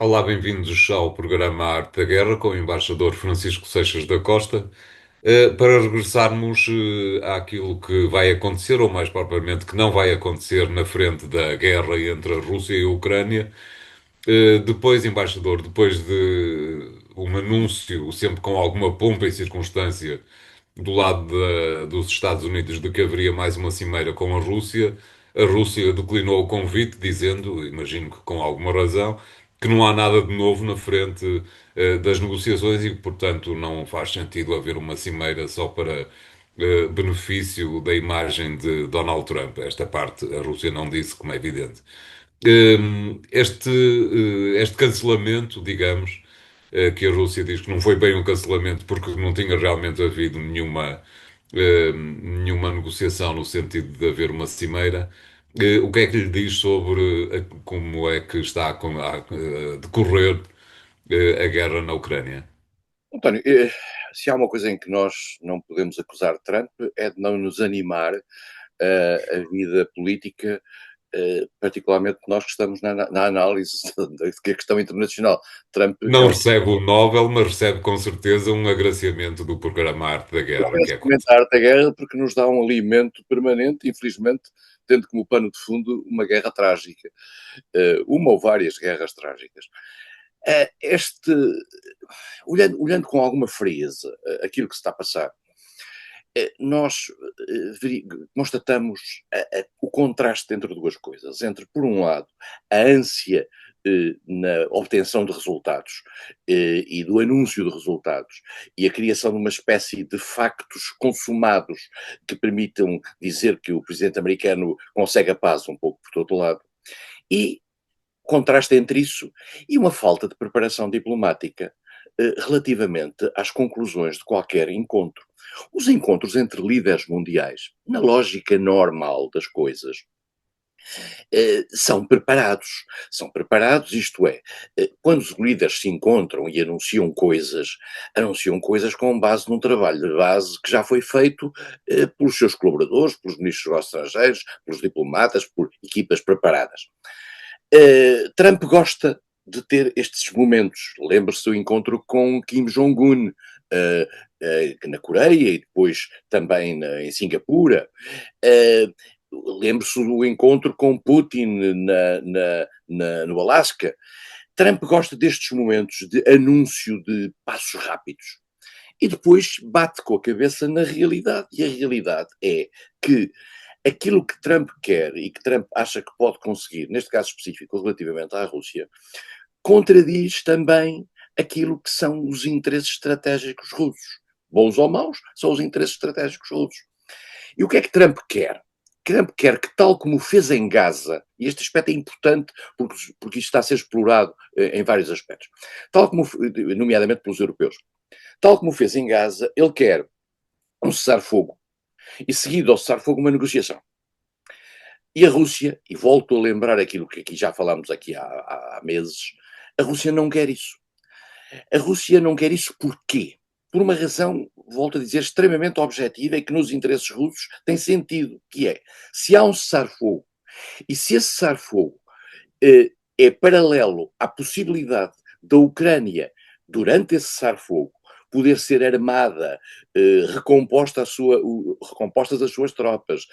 Olá, bem-vindos ao programa Arte da Guerra com o embaixador Francisco Seixas da Costa, para regressarmos àquilo que vai acontecer, ou mais propriamente que não vai acontecer na frente da guerra entre a Rússia e a Ucrânia. Depois, embaixador, depois de um anúncio, sempre com alguma pompa e circunstância, do lado dos Estados Unidos de que haveria mais uma cimeira com a Rússia declinou o convite, dizendo, imagino que com alguma razão, que não há nada de novo na frente das negociações e que, portanto, não faz sentido haver uma cimeira só para benefício da imagem de Donald Trump. Esta parte a Rússia não disse, como é evidente. Este cancelamento, digamos, que a Rússia diz que não foi bem um cancelamento porque não tinha realmente havido nenhuma negociação no sentido de haver uma cimeira. O que é que lhe diz sobre como é que está a decorrer a guerra na Ucrânia? António, se há uma coisa em que nós não podemos acusar Trump é de não nos animar a vida política, particularmente nós que estamos na análise da questão internacional. Trump é Não um recebe o Nobel, mas recebe com certeza um agraciamento do programa Arte da Guerra, que é como. comentar arte da guerra porque nos dá um alimento permanente, infelizmente, tendo como pano de fundo uma guerra trágica, uma ou várias guerras trágicas. Este, olhando com alguma frieza aquilo que se está a passar, nós constatamos o contraste entre duas coisas. Entre, por um lado, a ânsia na obtenção de resultados e do anúncio de resultados e a criação de uma espécie de factos consumados que permitam dizer que o presidente americano consegue a paz um pouco por todo lado. E contraste entre isso e uma falta de preparação diplomática relativamente às conclusões de qualquer encontro. Os encontros entre líderes mundiais, na lógica normal das coisas, são preparados. São preparados, isto é, quando os líderes se encontram e anunciam coisas com base num trabalho de base que já foi feito pelos seus colaboradores, pelos ministros dos negócios estrangeiros, pelos diplomatas, por equipas preparadas. Trump gosta de ter estes momentos. Lembre-se do encontro com Kim Jong-un na Coreia e depois também em Singapura. Lembre-se do encontro com Putin no Alasca. Trump gosta destes momentos de anúncio de passos rápidos. E depois bate com a cabeça na realidade. E a realidade é que aquilo que Trump quer e que Trump acha que pode conseguir, neste caso específico relativamente à Rússia, contradiz também aquilo que são os interesses estratégicos russos. Bons ou maus, são os interesses estratégicos russos. E o que é que Trump quer? Trump quer que, tal como fez em Gaza, e este aspecto é importante porque isto está a ser explorado em vários aspectos, tal como, nomeadamente pelos europeus, tal como fez em Gaza, ele quer um cessar-fogo e, seguido ao cessar-fogo, uma negociação. E a Rússia, e volto a lembrar aquilo que aqui já falámos aqui há meses, a Rússia não quer isso. A Rússia não quer isso porquê? Por uma razão, volto a dizer, extremamente objetiva e que nos interesses russos tem sentido, que é, se há um cessar-fogo, e se esse cessar-fogo é paralelo à possibilidade da Ucrânia, durante esse cessar-fogo, poder ser armada, recompostas as suas tropas,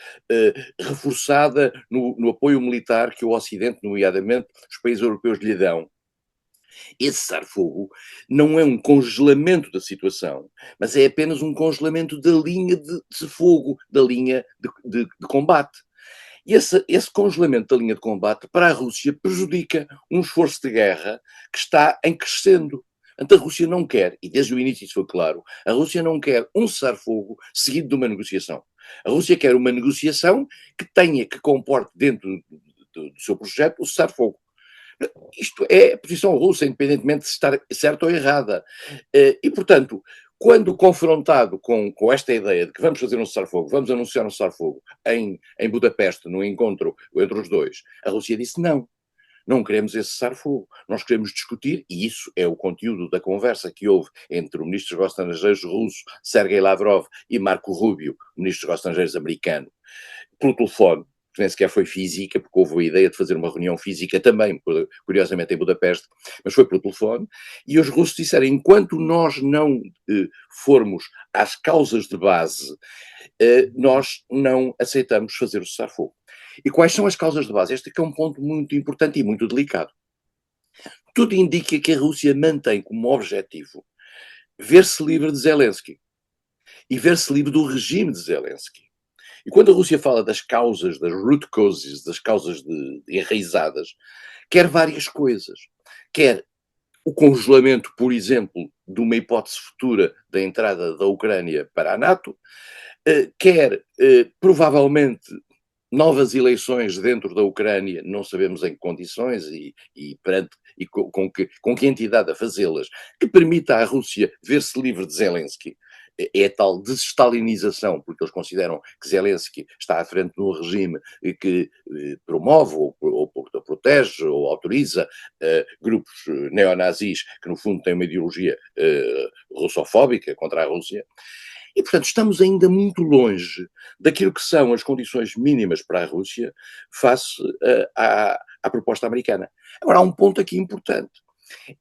reforçada no apoio militar que o Ocidente, nomeadamente os países europeus, lhe dão. Esse cessar-fogo não é um congelamento da situação, mas é apenas um congelamento da linha de fogo, da linha de combate. E esse congelamento da linha de combate para a Rússia prejudica um esforço de guerra que está em crescendo. Portanto, a Rússia não quer, e desde o início isso foi claro, a Rússia não quer um cessar-fogo seguido de uma negociação. A Rússia quer uma negociação que comporte dentro do seu projeto o cessar-fogo. Isto é a posição russa, independentemente de estar certa ou errada. E, portanto, quando confrontado com esta ideia de que vamos fazer um cessar-fogo, vamos anunciar um cessar-fogo em Budapeste, no encontro entre os dois, a Rússia disse não. Não queremos esse cessar-fogo. Nós queremos discutir, e isso é o conteúdo da conversa que houve entre o ministro dos Negócios Estrangeiros russo, Sergei Lavrov, e Marco Rubio, ministro dos Negócios Estrangeiros americano, pelo telefone. que nem sequer foi física, porque houve a ideia de fazer uma reunião física também, curiosamente em Budapeste, mas foi por telefone, e os russos disseram, enquanto nós não formos às causas de base, nós não aceitamos fazer o cessar-fogo. E quais são as causas de base? Este é um ponto muito importante e muito delicado. Tudo indica que a Rússia mantém como objetivo ver-se livre de Zelensky e ver-se livre do regime de Zelensky. E quando a Rússia fala das causas, das root causes, das causas de enraizadas, quer várias coisas. Quer o congelamento, por exemplo, de uma hipótese futura da entrada da Ucrânia para a NATO, quer provavelmente novas eleições dentro da Ucrânia, não sabemos em que condições e com que entidade a fazê-las, que permita à Rússia ver-se livre de Zelensky. É a tal desestalinização, porque eles consideram que Zelensky está à frente de um regime que promove ou protege ou autoriza grupos neonazis que, no fundo, têm uma ideologia russofóbica contra a Rússia. E, portanto, estamos ainda muito longe daquilo que são as condições mínimas para a Rússia face à proposta americana. Agora, há um ponto aqui importante.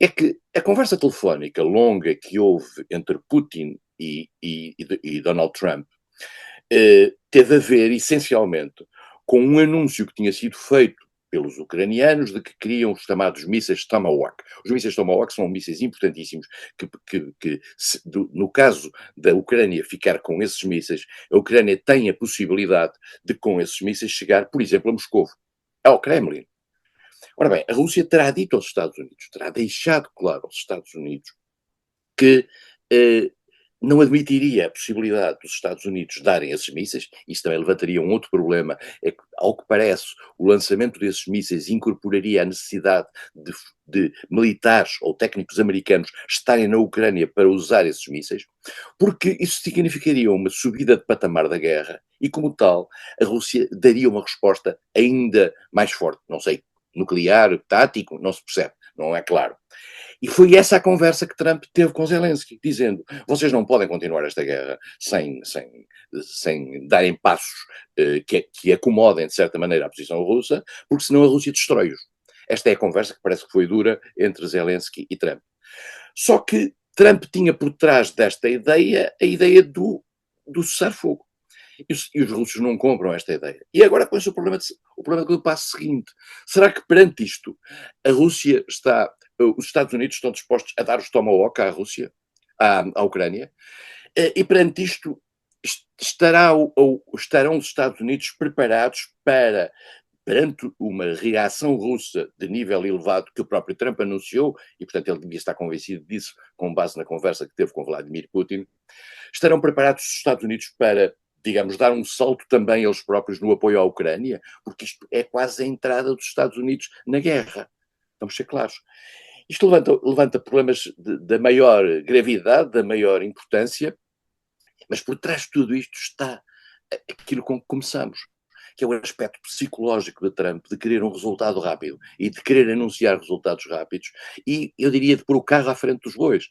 É que a conversa telefónica longa que houve entre Putin e Donald Trump teve a ver, essencialmente, com um anúncio que tinha sido feito pelos ucranianos de que queriam os chamados mísseis Tomahawk. Os mísseis Tomahawk são mísseis importantíssimos no caso da Ucrânia ficar com esses mísseis, a Ucrânia tem a possibilidade de, com esses mísseis, chegar, por exemplo, a Moscou, ao Kremlin. Ora bem, a Rússia terá dito aos Estados Unidos, terá deixado claro aos Estados Unidos que não admitiria a possibilidade dos Estados Unidos darem esses mísseis. Isso também levantaria um outro problema, é que, ao que parece, o lançamento desses mísseis incorporaria a necessidade de militares ou técnicos americanos estarem na Ucrânia para usar esses mísseis, porque isso significaria uma subida de patamar da guerra e, como tal, a Rússia daria uma resposta ainda mais forte, não sei, nuclear, tático, não se percebe, não é claro. E foi essa a conversa que Trump teve com Zelensky, dizendo, vocês não podem continuar esta guerra sem darem passos que acomodem, de certa maneira, a posição russa, porque senão a Rússia destrói-os. Esta é a conversa que parece que foi dura entre Zelensky e Trump. Só que Trump tinha por trás desta ideia a ideia do cessar-fogo. E os russos não compram esta ideia. E agora põe-se o problema do passo seguinte. Será que perante isto a Rússia os Estados Unidos estão dispostos a dar os Tomahawk à Rússia, à Ucrânia? E perante isto estarão os Estados Unidos preparados perante uma reação russa de nível elevado que o próprio Trump anunciou, e portanto ele devia estar convencido disso com base na conversa que teve com Vladimir Putin, estarão preparados os Estados Unidos para, digamos, dar um salto também eles próprios no apoio à Ucrânia, porque isto é quase a entrada dos Estados Unidos na guerra. Vamos ser claros. Isto levanta problemas da maior gravidade, da maior importância, mas por trás de tudo isto está aquilo com que começamos, que é o aspecto psicológico de Trump, de querer um resultado rápido e de querer anunciar resultados rápidos e, eu diria, de pôr o carro à frente dos bois.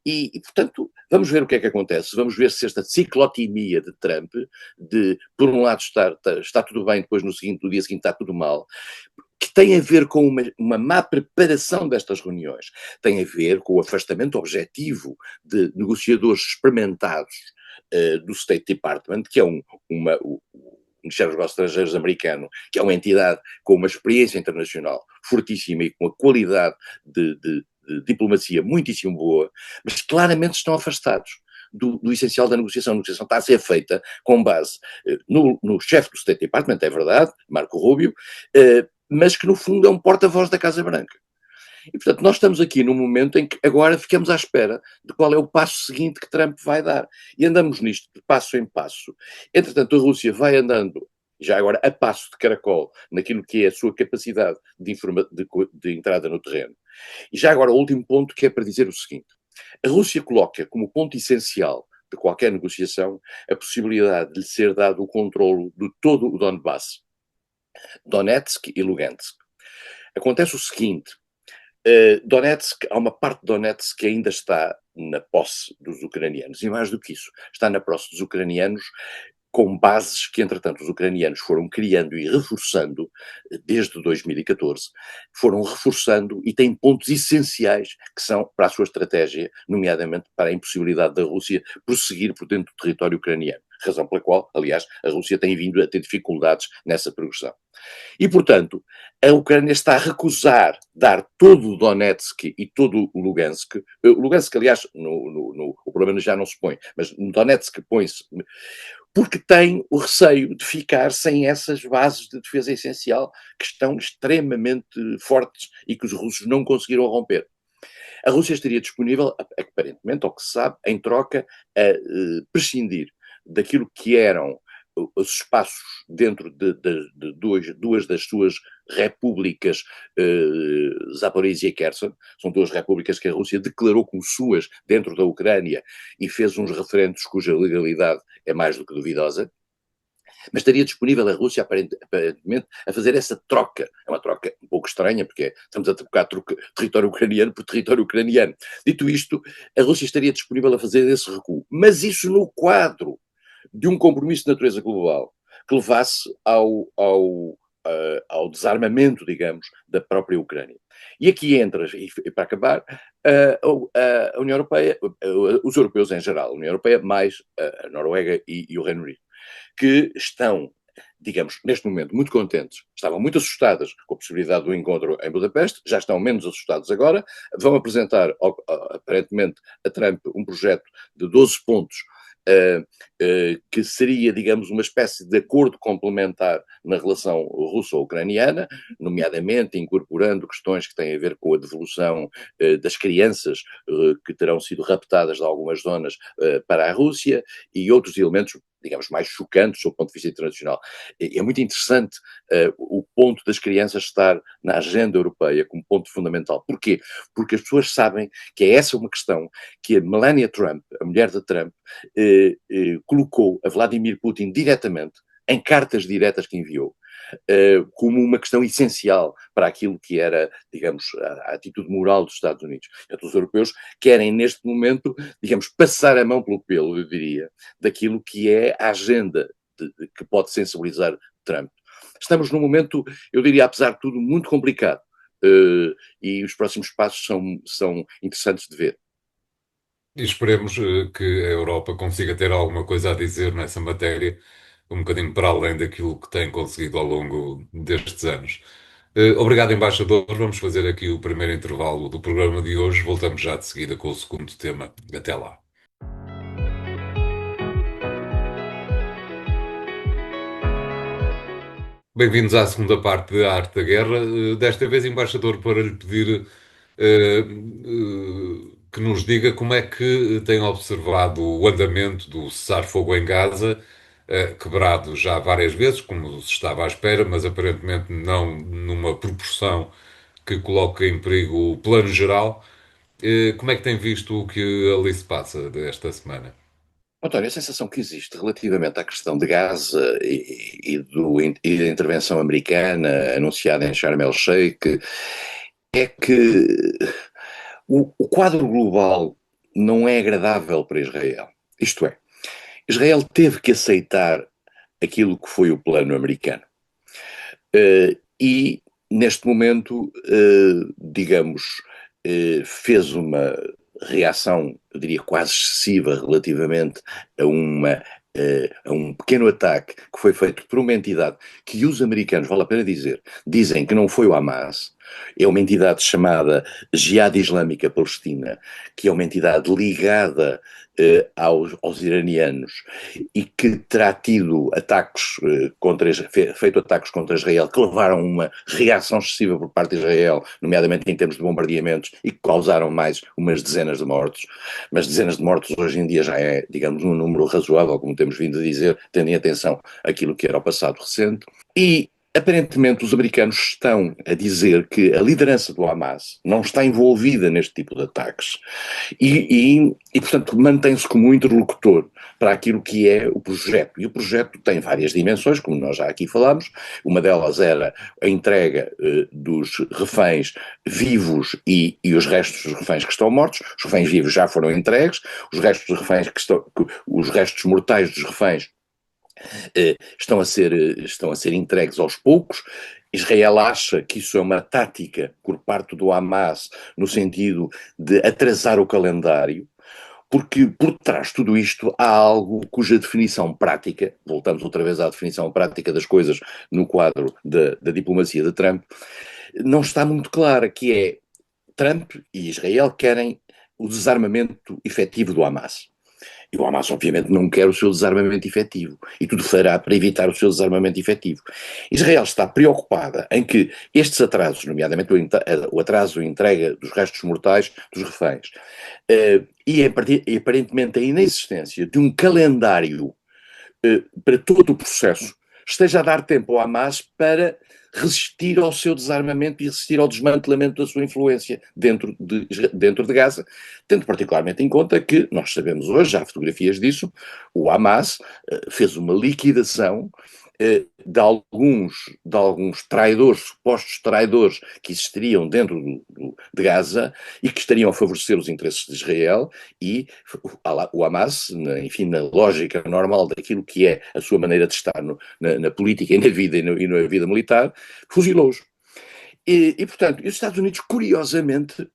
E, portanto, vamos ver o que é que acontece. Vamos ver se esta ciclotimia de Trump, de, por um lado, está tudo bem, depois no dia seguinte está tudo mal, que tem a ver com uma má preparação destas reuniões, tem a ver com o afastamento objetivo de negociadores experimentados do State Department, que é o Ministério dos Negócios Estrangeiros americano, que é uma entidade com uma experiência internacional fortíssima e com uma qualidade de diplomacia muitíssimo boa, mas claramente estão afastados do essencial da negociação. A negociação está a ser feita com base no chefe do State Department, é verdade, Marco Rubio, mas que no fundo é um porta-voz da Casa Branca. E, portanto, nós estamos aqui num momento em que agora ficamos à espera de qual é o passo seguinte que Trump vai dar. E andamos nisto de passo em passo. Entretanto, a Rússia vai andando, já agora a passo de caracol, naquilo que é a sua capacidade de entrada no terreno. E já agora o último ponto, que é para dizer o seguinte. A Rússia coloca como ponto essencial de qualquer negociação a possibilidade de lhe ser dado o controlo de todo o Donbass, Donetsk e Lugansk. Acontece o seguinte, Donetsk, há uma parte de Donetsk que ainda está na posse dos ucranianos, e mais do que isso, está na posse dos ucranianos com bases que, entretanto, os ucranianos foram criando e reforçando desde 2014, foram reforçando e têm pontos essenciais que são para a sua estratégia, nomeadamente para a impossibilidade da Rússia prosseguir por dentro do território ucraniano, razão pela qual, aliás, a Rússia tem vindo a ter dificuldades nessa progressão. E, portanto, a Ucrânia está a recusar dar todo o Donetsk e todo o Lugansk. O Lugansk, aliás, o problema já não se põe, mas no Donetsk põe-se, porque tem o receio de ficar sem essas bases de defesa essencial que estão extremamente fortes e que os russos não conseguiram romper. A Rússia estaria disponível, aparentemente, ao que se sabe, em troca, a prescindir daquilo que eram os espaços dentro de duas das suas repúblicas, Zaporizhia e Kherson, são duas repúblicas que a Rússia declarou como suas dentro da Ucrânia e fez uns referendos cuja legalidade é mais do que duvidosa, mas estaria disponível a Rússia, aparentemente, a fazer essa troca. É uma troca um pouco estranha, porque estamos a trocar território ucraniano por território ucraniano. Dito isto, a Rússia estaria disponível a fazer esse recuo. Mas isso no quadro de um compromisso de natureza global que levasse ao desarmamento, digamos, da própria Ucrânia. E aqui entra, e para acabar, a União Europeia, os europeus em geral, a União Europeia mais a Noruega e o Reino Unido, que estão, digamos, neste momento muito contentes, estavam muito assustadas com a possibilidade do encontro em Budapeste, já estão menos assustados agora, vão apresentar, aparentemente, a Trump um projeto de 12 pontos que seria, digamos, uma espécie de acordo complementar na relação russo-ucraniana, nomeadamente incorporando questões que têm a ver com a devolução das crianças que terão sido raptadas de algumas zonas para a Rússia e outros elementos, digamos, mais chocantes do ponto de vista internacional. É muito interessante o ponto das crianças estar na agenda europeia como ponto fundamental. Porquê? Porque as pessoas sabem que é essa uma questão que a Melania Trump, a mulher de Trump, colocou a Vladimir Putin diretamente, em cartas diretas que enviou, como uma questão essencial para aquilo que era, digamos, a atitude moral dos Estados Unidos. Então, os europeus querem, neste momento, digamos, passar a mão pelo pelo, eu diria, daquilo que é a agenda que pode sensibilizar Trump. Estamos num momento, eu diria, apesar de tudo, muito complicado. E os próximos passos são interessantes de ver. E esperemos que a Europa consiga ter alguma coisa a dizer nessa matéria, um bocadinho para além daquilo que tem conseguido ao longo destes anos. Obrigado, embaixador. Vamos fazer aqui o primeiro intervalo do programa de hoje. Voltamos já de seguida com o segundo tema. Até lá. Bem-vindos à segunda parte da Arte da Guerra. Desta vez, embaixador, para lhe pedir que nos diga como é que tem observado o andamento do cessar-fogo em Gaza, quebrado já várias vezes, como se estava à espera, mas aparentemente não numa proporção que coloque em perigo o plano geral. Como é que tem visto o que ali se passa desta semana? António, a sensação que existe relativamente à questão de Gaza e da intervenção americana anunciada em Sharm el-Sheikh é que o quadro global não é agradável para Israel. Isto é, Israel teve que aceitar aquilo que foi o plano americano. E, neste momento, digamos, fez uma reação, eu diria, quase excessiva relativamente a um pequeno ataque que foi feito por uma entidade que os americanos, vale a pena dizer, dizem que não foi o Hamas, é uma entidade chamada Jihad Islâmica Palestina, que é uma entidade ligada aos iranianos e que terá tido ataques feito ataques contra Israel que levaram a uma reação excessiva por parte de Israel, nomeadamente em termos de bombardeamentos, e que causaram mais umas dezenas de mortos. Mas dezenas de mortos hoje em dia já é, digamos, um número razoável, como temos vindo a dizer, tendo em atenção aquilo que era o passado recente. E aparentemente os americanos estão a dizer que a liderança do Hamas não está envolvida neste tipo de ataques e portanto, mantém-se como um interlocutor para aquilo que é o projeto. E o projeto tem várias dimensões, como nós já aqui falámos. Uma delas era a entrega dos reféns vivos e os restos dos reféns que estão mortos. Os reféns vivos já foram entregues, os restos dos reféns os restos mortais dos reféns estão a ser entregues aos poucos. Israel acha que isso é uma tática por parte do Hamas, no sentido de atrasar o calendário, porque por trás de tudo isto há algo cuja definição prática, voltamos outra vez à definição prática das coisas no quadro da diplomacia de Trump, não está muito clara, que é Trump e Israel querem o desarmamento efetivo do Hamas. E o Hamas, obviamente, não quer o seu desarmamento efetivo. E tudo fará para evitar o seu desarmamento efetivo. Israel está preocupada em que estes atrasos, nomeadamente o atraso em entrega dos restos mortais dos reféns, e aparentemente a inexistência de um calendário para todo o processo, esteja a dar tempo ao Hamas para resistir ao seu desarmamento e resistir ao desmantelamento da sua influência dentro de Gaza, tendo particularmente em conta que, nós sabemos hoje, já há fotografias disso, o Hamas fez uma liquidação de alguns traidores, supostos traidores que existiriam dentro de Gaza e que estariam a favorecer os interesses de Israel, e o Hamas, enfim, na lógica normal daquilo que é a sua maneira de estar na política e na vida militar, fuzilou-os. Portanto, os Estados Unidos, curiosamente,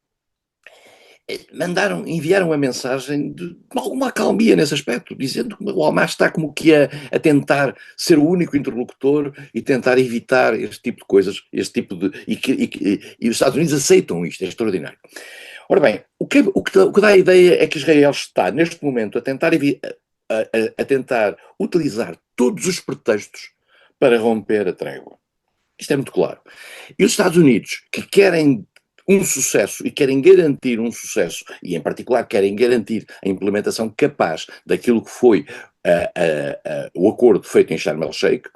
enviaram a mensagem de alguma acalmia nesse aspecto, dizendo que o Hamas está como que a tentar ser o único interlocutor e tentar evitar este tipo de coisas, e os Estados Unidos aceitam isto, é extraordinário. Ora bem, o que dá a ideia é que Israel está, neste momento, a tentar utilizar todos os pretextos para romper a trégua. Isto é muito claro. E os Estados Unidos, que querem um sucesso e querem garantir um sucesso, e em particular querem garantir a implementação capaz daquilo que foi o acordo feito em Sharm el-Sheikh,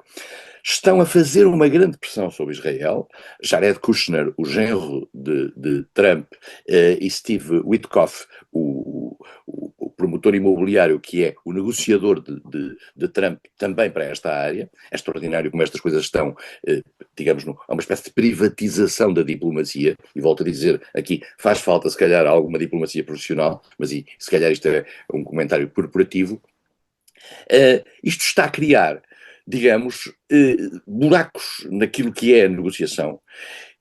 estão a fazer uma grande pressão sobre Israel. Jared Kushner, o genro de Trump, e Steve Witkoff, o promotor imobiliário, que é o negociador de Trump também para esta área. É extraordinário como estas coisas estão, digamos, a uma espécie de privatização da diplomacia, e volto a dizer aqui, faz falta se calhar alguma diplomacia profissional, mas se calhar isto é um comentário corporativo. Isto está a criar, digamos, buracos naquilo que é a negociação.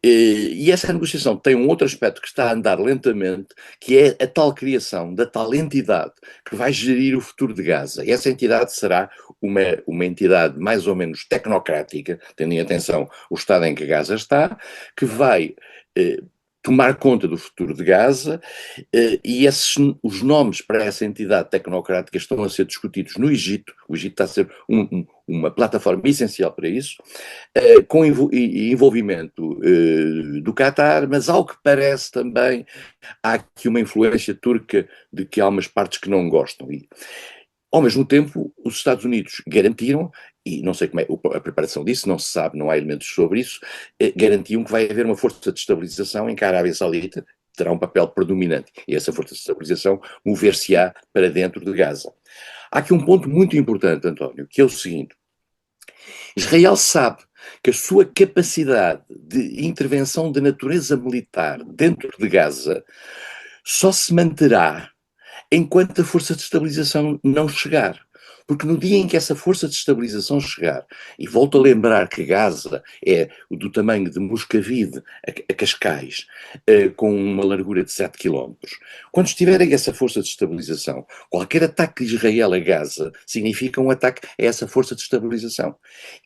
E essa negociação tem um outro aspecto que está a andar lentamente, que é a tal criação da tal entidade que vai gerir o futuro de Gaza. E essa entidade será uma entidade mais ou menos tecnocrática, tendo em atenção o estado em que Gaza está, que vai tomar conta do futuro de Gaza, e os nomes para essa entidade tecnocrática estão a ser discutidos no Egito. O Egito está a ser uma plataforma essencial para isso, com envolvimento do Qatar, mas ao que parece também há aqui uma influência turca de que há umas partes que não gostam. E, ao mesmo tempo, os Estados Unidos garantiram, e não sei como é a preparação disso, não se sabe, não há elementos sobre isso, garantiam que vai haver uma força de estabilização em que a Arábia Saudita terá um papel predominante, e essa força de estabilização mover-se-á para dentro de Gaza. Há aqui um ponto muito importante, António, que é o seguinte: Israel sabe que a sua capacidade de intervenção de natureza militar dentro de Gaza só se manterá enquanto a força de estabilização não chegar. Porque no dia em que essa força de estabilização chegar, e volto a lembrar que Gaza é do tamanho de Moscavide a Cascais, com uma largura de 7 quilómetros, quando estiverem essa força de estabilização, qualquer ataque de Israel a Gaza significa um ataque a essa força de estabilização.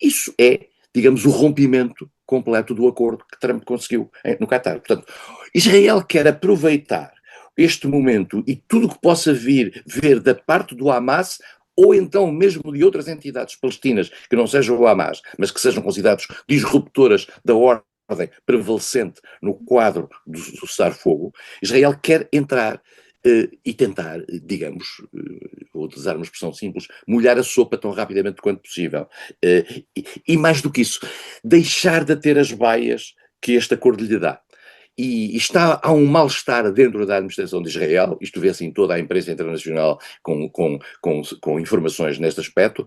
Isso é, digamos, o rompimento completo do acordo que Trump conseguiu no Qatar. Portanto, Israel quer aproveitar este momento e tudo o que possa ver da parte do Hamas, ou então mesmo de outras entidades palestinas que não sejam o Hamas, mas que sejam considerados disruptoras da ordem prevalecente no quadro do cessar-fogo. Israel quer entrar e tentar, digamos, vou utilizar uma expressão simples, molhar a sopa tão rapidamente quanto possível. E mais do que isso, deixar de ter as baias que este acordo lhe dá. E há um mal-estar dentro da administração de Israel, isto vê-se em toda a imprensa internacional com informações neste aspecto,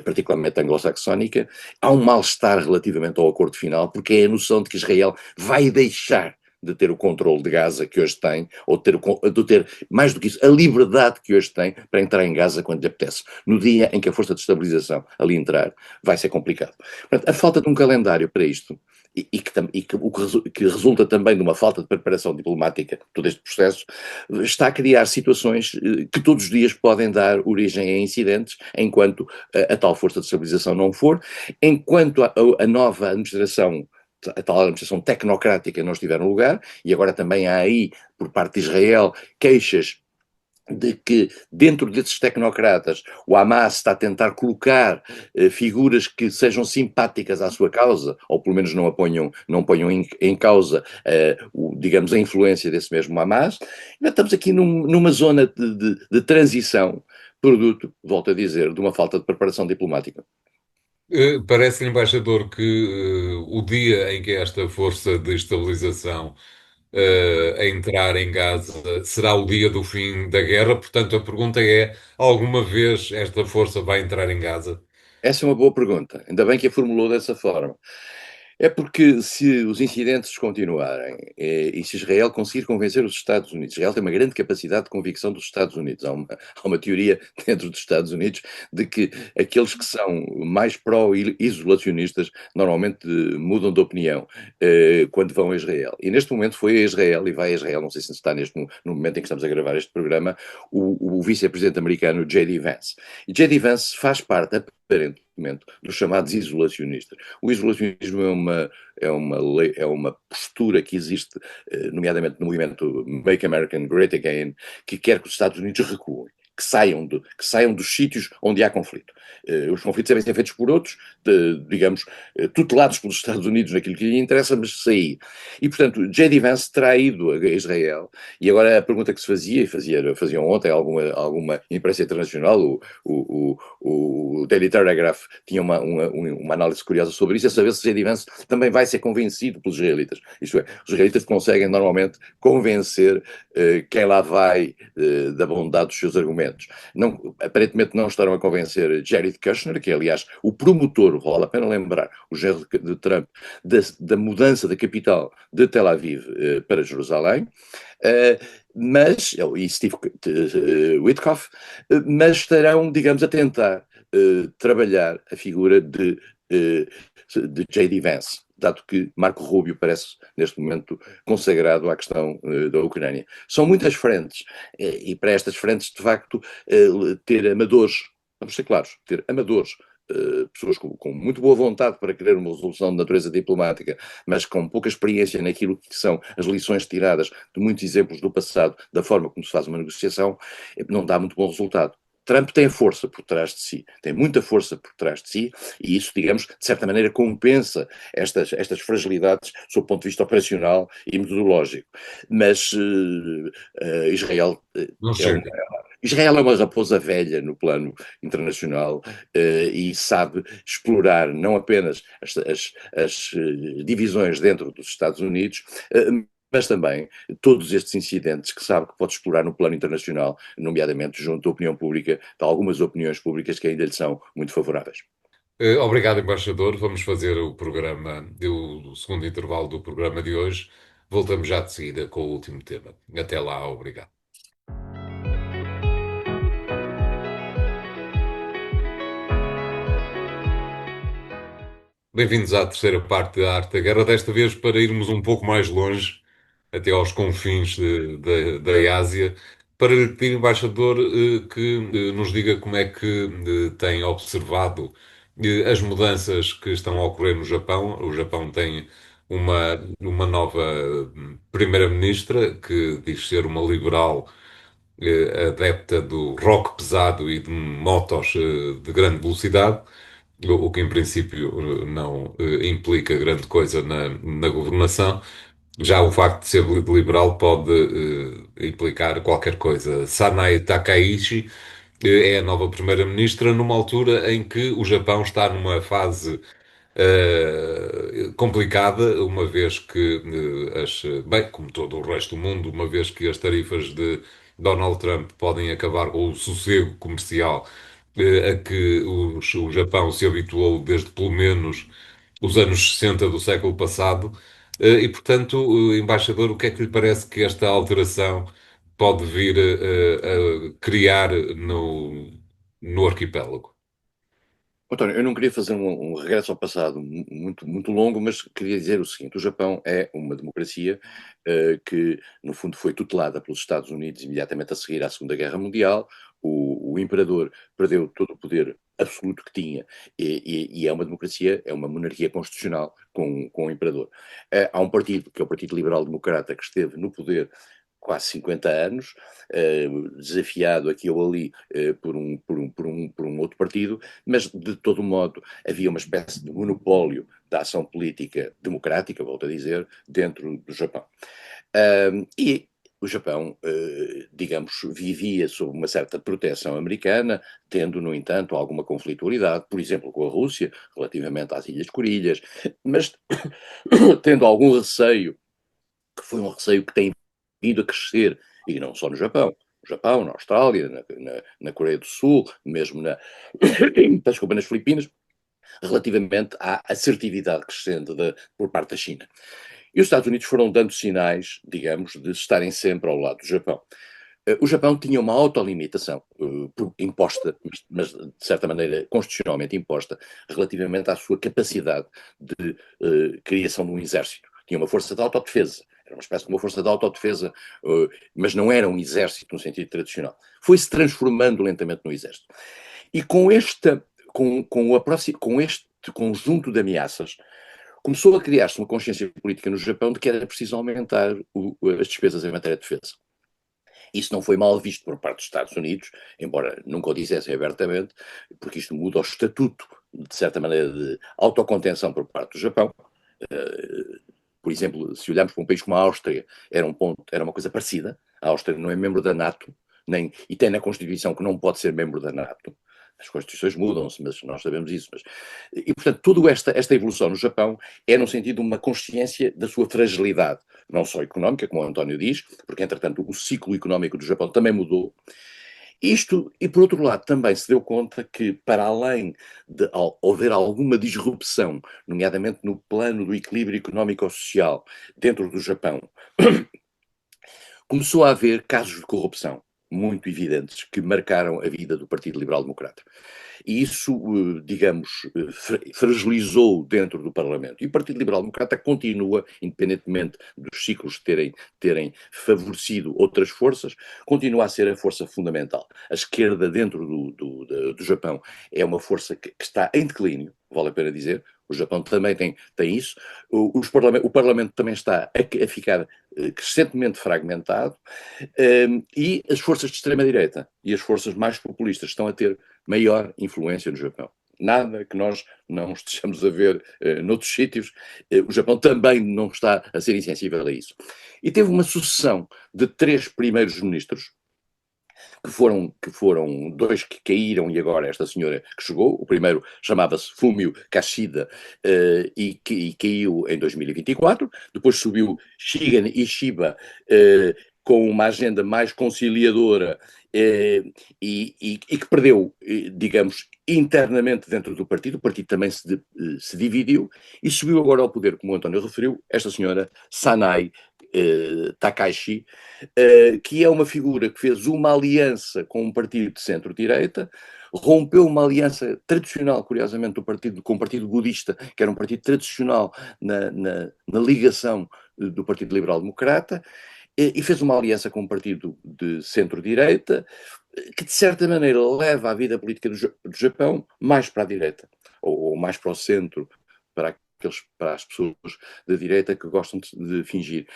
particularmente anglo-saxónica. Há um mal-estar relativamente ao acordo final, porque é a noção de que Israel vai deixar de ter o controle de Gaza que hoje tem, ou de ter, mais do que isso, a liberdade que hoje tem para entrar em Gaza quando lhe apetece. No dia em que a força de estabilização ali entrar, vai ser complicado. Portanto, a falta de um calendário para isto, que resulta também de uma falta de preparação diplomática, todo este processo, está a criar situações que todos os dias podem dar origem a incidentes, enquanto a tal força de estabilização não for, enquanto a nova administração, a tal administração tecnocrática não estiver no lugar, e agora também há aí, por parte de Israel, queixas de que dentro desses tecnocratas o Hamas está a tentar colocar figuras que sejam simpáticas à sua causa, ou pelo menos não ponham em causa, digamos, a influência desse mesmo Hamas. Nós estamos aqui numa zona de transição, produto, volto a dizer, de uma falta de preparação diplomática. Parece-lhe, embaixador, que o dia em que esta força de estabilização a entrar em Gaza será o dia do fim da guerra. Portanto, a pergunta é: alguma vez esta força vai entrar em Gaza? Essa é uma boa pergunta. Ainda bem que a formulou dessa forma. É porque se os incidentes continuarem e se Israel conseguir convencer os Estados Unidos, Israel tem uma grande capacidade de convicção dos Estados Unidos. Há uma teoria dentro dos Estados Unidos de que aqueles que são mais pró-isolacionistas normalmente mudam de opinião quando vão a Israel. E neste momento foi a Israel e vai a Israel, não sei se está no momento em que estamos a gravar este programa, o vice-presidente americano J.D. Vance. E J.D. Vance faz parte, aparentemente, dos chamados isolacionistas. O isolacionismo é uma postura que existe, nomeadamente no movimento Make America Great Again, que quer que os Estados Unidos recuem, que saiam dos sítios onde há conflito. Os conflitos devem ser feitos por outros, digamos, tutelados pelos Estados Unidos naquilo que lhe interessa, mas sair. E, portanto, J.D. Vance terá ido a Israel, e agora a pergunta que se fazia, e faziam ontem alguma imprensa internacional, o Daily Telegraph tinha uma análise curiosa sobre isso, é saber se J.D. Vance também vai ser convencido pelos israelitas. Isto é, os israelitas conseguem normalmente convencer quem lá vai da bondade dos seus argumentos. Não, aparentemente não estarão a convencer Jared Kushner, que é aliás o promotor, vale a pena lembrar, o genro de Trump, da mudança da capital de Tel Aviv para Jerusalém. E Steve Witkoff, mas estarão, digamos, a tentar trabalhar a figura de J.D. Vance, dado que Marco Rubio parece, neste momento, consagrado à questão da Ucrânia. São muitas frentes, e para estas frentes, de facto, ter amadores, vamos ser claros, ter amadores, pessoas com muito boa vontade para querer uma resolução de natureza diplomática, mas com pouca experiência naquilo que são as lições tiradas de muitos exemplos do passado, da forma como se faz uma negociação, não dá muito bom resultado. Trump tem força por trás de si, tem muita força por trás de si, e isso, digamos, de certa maneira compensa estas fragilidades sob o ponto de vista operacional e metodológico. Mas Israel Não é um chega. Israel é uma raposa velha no plano internacional e sabe explorar não apenas as divisões dentro dos Estados Unidos, mas também todos estes incidentes que sabe que pode explorar no plano internacional, nomeadamente junto à opinião pública, de algumas opiniões públicas que ainda lhe são muito favoráveis. Obrigado, embaixador. Vamos fazer o programa, o segundo intervalo do programa de hoje. Voltamos já de seguida com o último tema. Até lá, obrigado. Bem-vindos à terceira parte da Arte da Guerra, desta vez para irmos um pouco mais longe, até aos confins da Ásia, para lhe pedir, embaixador, que nos diga como é que tem observado as mudanças que estão a ocorrer no Japão. O Japão tem uma nova primeira-ministra que diz ser uma liberal adepta do rock pesado e de motos de grande velocidade, o que em princípio não implica grande coisa na governação. Já o facto de ser liberal pode implicar qualquer coisa. Sanae Takaichi é a nova primeira-ministra numa altura em que o Japão está numa fase complicada, uma vez que bem, como todo o resto do mundo, uma vez que as tarifas de Donald Trump podem acabar com o sossego comercial a que o Japão se habituou desde pelo menos os anos 60 do século passado. E, portanto, embaixador, o que é que lhe parece que esta alteração pode vir a criar no arquipélago? António, eu não queria fazer um regresso ao passado muito longo, mas queria dizer o seguinte: o Japão é uma democracia que, no fundo, foi tutelada pelos Estados Unidos imediatamente a seguir à Segunda Guerra Mundial. O imperador perdeu todo o poder absoluto que tinha e é uma democracia, é uma monarquia constitucional com o imperador. Há um partido, que é o Partido Liberal Democrata, que esteve no poder quase 50 anos, desafiado aqui ou ali por um outro partido, mas de todo modo havia uma espécie de monopólio da ação política democrática, volto a dizer, dentro do Japão. E o Japão, digamos, vivia sob uma certa proteção americana, tendo, no entanto, alguma conflitualidade, por exemplo, com a Rússia, relativamente às Ilhas Kurilhas, mas tendo algum receio, que foi um receio que tem vindo a crescer, e não só no Japão, na Austrália, na Coreia do Sul, mesmo desculpa, nas Filipinas, relativamente à assertividade crescente por parte da China. E os Estados Unidos foram dando sinais, digamos, de estarem sempre ao lado do Japão. O Japão tinha uma autolimitação imposta, mas de certa maneira constitucionalmente imposta, relativamente à sua capacidade de criação de um exército. Tinha uma força de autodefesa, era uma espécie de uma força de autodefesa, mas não era um exército no sentido tradicional. Foi-se transformando lentamente no exército. E com este conjunto de ameaças, começou a criar-se uma consciência política no Japão de que era preciso aumentar as despesas em matéria de defesa. Isso não foi mal visto por parte dos Estados Unidos, embora nunca o dissessem abertamente, porque isto muda o estatuto, de certa maneira, de autocontenção por parte do Japão. Por exemplo, se olharmos para um país como a Áustria, era uma coisa parecida. A Áustria não é membro da NATO, e tem na Constituição que não pode ser membro da NATO. As constituições mudam-se, mas nós sabemos isso. E, portanto, toda esta evolução no Japão é no sentido de uma consciência da sua fragilidade, não só económica, como o António diz, porque, entretanto, o ciclo económico do Japão também mudou. Isto, e por outro lado, também se deu conta que, para além de haver alguma disrupção, nomeadamente no plano do equilíbrio económico-social dentro do Japão, começou a haver casos de corrupção muito evidentes que marcaram a vida do Partido Liberal Democrata. E isso, digamos, fragilizou dentro do Parlamento. E o Partido Liberal Democrata continua, independentemente dos ciclos terem favorecido outras forças, continua a ser a força fundamental. A esquerda dentro do Japão é uma força que está em declínio, vale a pena dizer. O Japão também tem isso. O Parlamento também está a ficar crescentemente fragmentado, e as forças de extrema-direita e as forças mais populistas estão a ter maior influência no Japão. Nada que nós não estejamos a ver noutros sítios. O Japão também não está a ser insensível a isso. E teve uma sucessão de 3 primeiros ministros, que foram 2 que caíram e agora esta senhora que chegou. O primeiro chamava-se Fumio Kishida e caiu em 2024. Depois subiu Shigen Ishiba com uma agenda mais conciliadora e que perdeu, digamos, internamente dentro do partido. O partido também se dividiu e subiu agora ao poder, como o António referiu, esta senhora Sanai Takashi, que é uma figura que fez uma aliança com um partido de centro-direita, rompeu uma aliança tradicional, curiosamente, com o Partido Budista, que era um partido tradicional na ligação do Partido Liberal Democrata, e fez uma aliança com um partido de centro-direita, que de certa maneira leva a vida política do Japão mais para a direita, ou mais para o centro, para as pessoas da direita que gostam de fingir.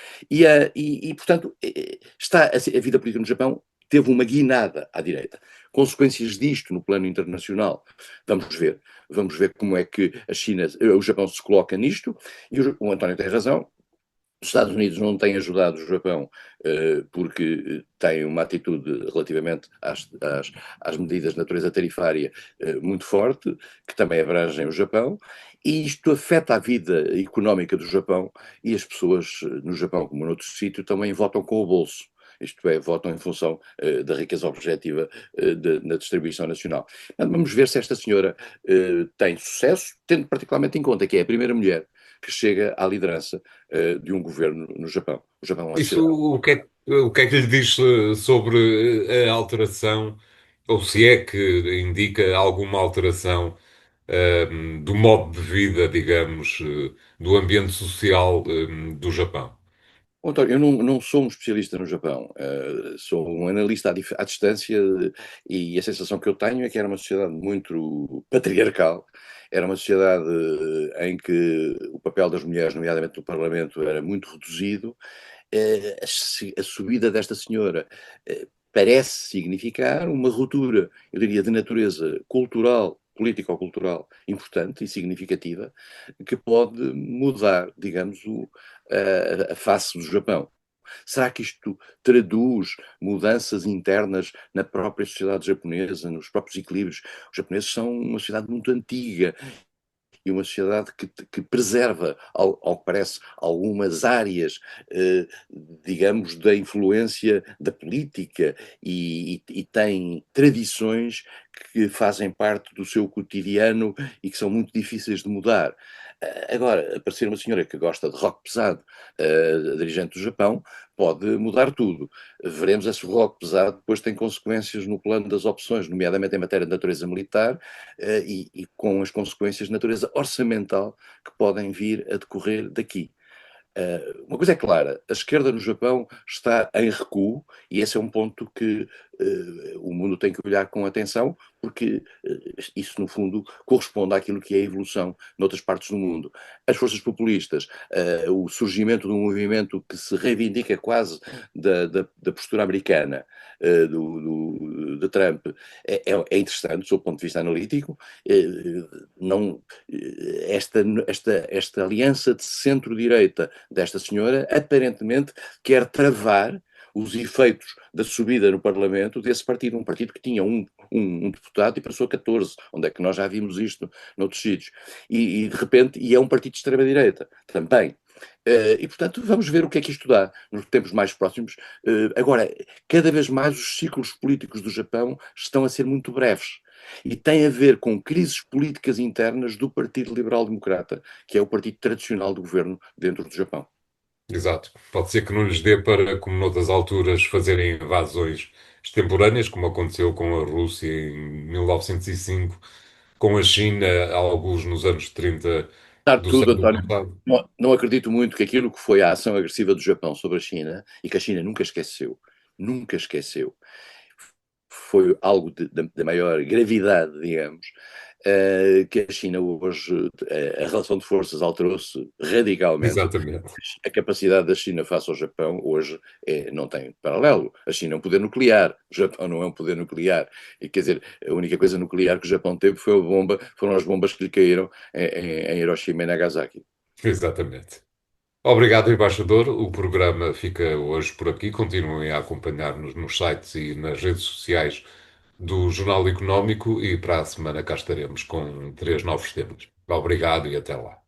Portanto, a vida política no Japão teve uma guinada à direita. Consequências disto no plano internacional, vamos ver como é que o Japão se coloca nisto, e o António tem razão. Os Estados Unidos não têm ajudado o Japão porque têm uma atitude relativamente às medidas de natureza tarifária muito forte, que também abrangem o Japão, e isto afeta a vida económica do Japão, e as pessoas no Japão, como noutro sítio, também votam com o bolso. Isto é, votam em função da riqueza objetiva na distribuição nacional. Vamos ver se esta senhora tem sucesso, tendo particularmente em conta que é a primeira mulher que chega à liderança de um governo no Japão. O Japão é uma Isso, sociedade. o que é que lhe diz sobre a alteração, ou se é que indica alguma alteração, do modo de vida, digamos, do ambiente social, do Japão? Bom, António, eu não sou um especialista no Japão, sou um analista à distância e a sensação que eu tenho é que era uma sociedade muito patriarcal, era uma sociedade em que o papel das mulheres, nomeadamente no Parlamento, era muito reduzido. A subida desta senhora parece significar uma ruptura, eu diria, de natureza cultural, político-cultural importante e significativa, que pode mudar, digamos, a face do Japão. Será que isto traduz mudanças internas na própria sociedade japonesa, nos próprios equilíbrios? Os japoneses são uma sociedade muito antiga e uma sociedade que preserva, ao que parece, algumas áreas, digamos, da influência da política e tem tradições que fazem parte do seu cotidiano e que são muito difíceis de mudar. Agora, aparecer uma senhora que gosta de rock pesado, dirigente do Japão, pode mudar tudo. Veremos se o rock pesado depois tem consequências no plano das opções, nomeadamente em matéria de natureza militar, e com as consequências de natureza orçamental que podem vir a decorrer daqui. Uma coisa é clara, a esquerda no Japão está em recuo e esse é um ponto que o mundo tem que olhar com atenção, porque isso, no fundo, corresponde àquilo que é a evolução noutras partes do mundo. As forças populistas, o surgimento de um movimento que se reivindica quase da postura americana de Trump é interessante, do ponto de vista analítico. Não, esta aliança de centro-direita desta senhora aparentemente quer travar os efeitos da subida no Parlamento desse partido, um partido que tinha um deputado e passou a 14, onde é que nós já vimos isto noutros sítios, e de repente, e é um partido de extrema-direita também. E portanto vamos ver o que é que isto dá nos tempos mais próximos. Agora, cada vez mais os ciclos políticos do Japão estão a ser muito breves e tem a ver com crises políticas internas do Partido Liberal Democrata, que é o partido tradicional do governo dentro do Japão. Exato. Pode ser que não lhes dê para, como noutras alturas, fazerem invasões extemporâneas, como aconteceu com a Rússia em 1905, com a China, alguns nos anos 30 Apesar de do tudo, século António, passado. não acredito muito que aquilo que foi a ação agressiva do Japão sobre a China, e que a China nunca esqueceu, foi algo da maior gravidade, digamos, que a China hoje, a relação de forças alterou-se radicalmente. Exatamente. A capacidade da China face ao Japão hoje não tem paralelo. A China é um poder nuclear, o Japão não é um poder nuclear. E quer dizer, a única coisa nuclear que o Japão teve foi foram as bombas que lhe caíram em Hiroshima e Nagasaki. Exatamente. Obrigado, embaixador. O programa fica hoje por aqui. Continuem a acompanhar-nos nos sites e nas redes sociais do Jornal Económico e para a semana cá estaremos com três novos temas. Obrigado e até lá.